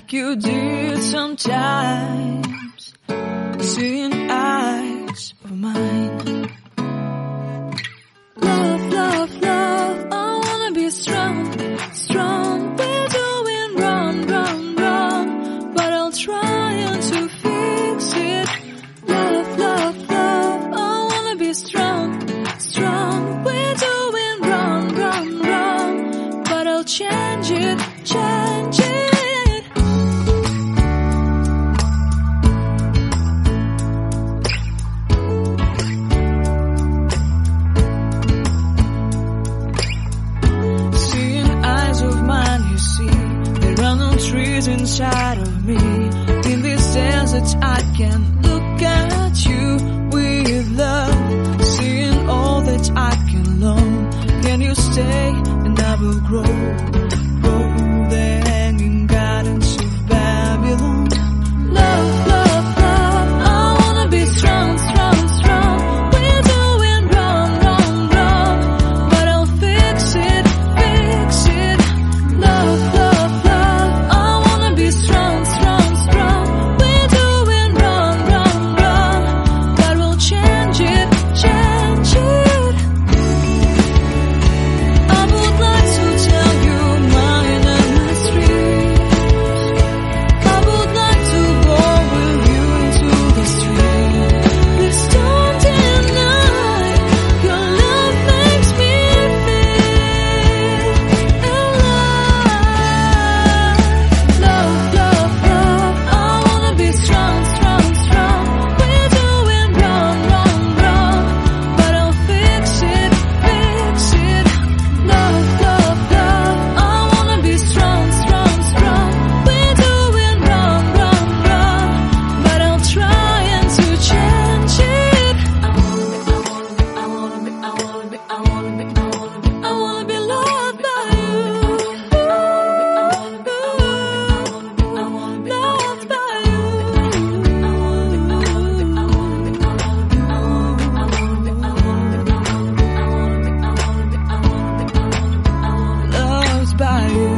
like you did sometimes, seeing eyes of mine. Love, love, love, I wanna be strong, strong. We're doing wrong, wrong, wrong, but I'll try to fix it. Love, love, love, I wanna be strong, strong. We're doing wrong, wrong, wrong, but I'll change it, change it. Trees inside of me, in this desert I can look at you with love, seeing all that I can learn. Can you stay and I will grow the hanging gardens of Babylon. Love, love, love, I wanna be strong, strong, strong. We're doing wrong, wrong, wrong, but I'll fix it, fix it. Love, love, strong, strong, strong. We're doing wrong, wrong, wrong, but we'll change it, change it. I would like to tell you mine and my street. I would like to go with you into the street. Please don't deny your love makes me feel alive. Love, love, love, I wanna be strong, strong, strong. We're doing wrong, wrong, wrong, but I'll fix it, fix it. Love, love, love, I wanna be strong, strong, strong. We're doing wrong, wrong, wrong, but I'll try to change it. I wanna be loved by you. Loved by you. Loved by you.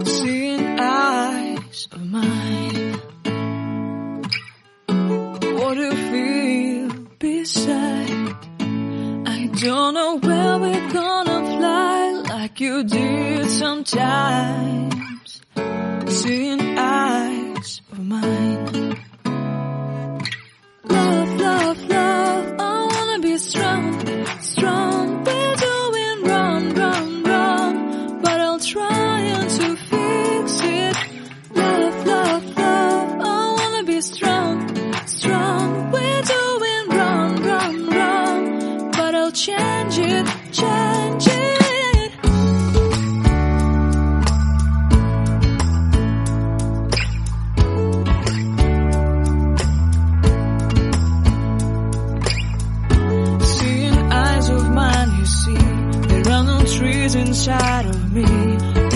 Seeing eyes of mine, what do you feel beside? I don't know where we're gonna fly like you did sometimes, seeing eyes of mine. Love, love, love, I wanna be strong, strong. We're doing wrong, wrong, wrong, but I'll try to fix it. Love, love, love, I wanna be strong, strong. We're doing wrong, wrong, wrong, but I'll change it, change it. Seeing eyes of mine, you see, there are no trees inside of me.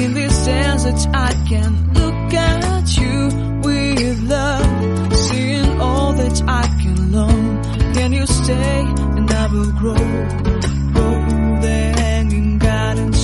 In this desert I can look at you with love, seeing all that I can learn. Can you stay and I will grow the hanging gardens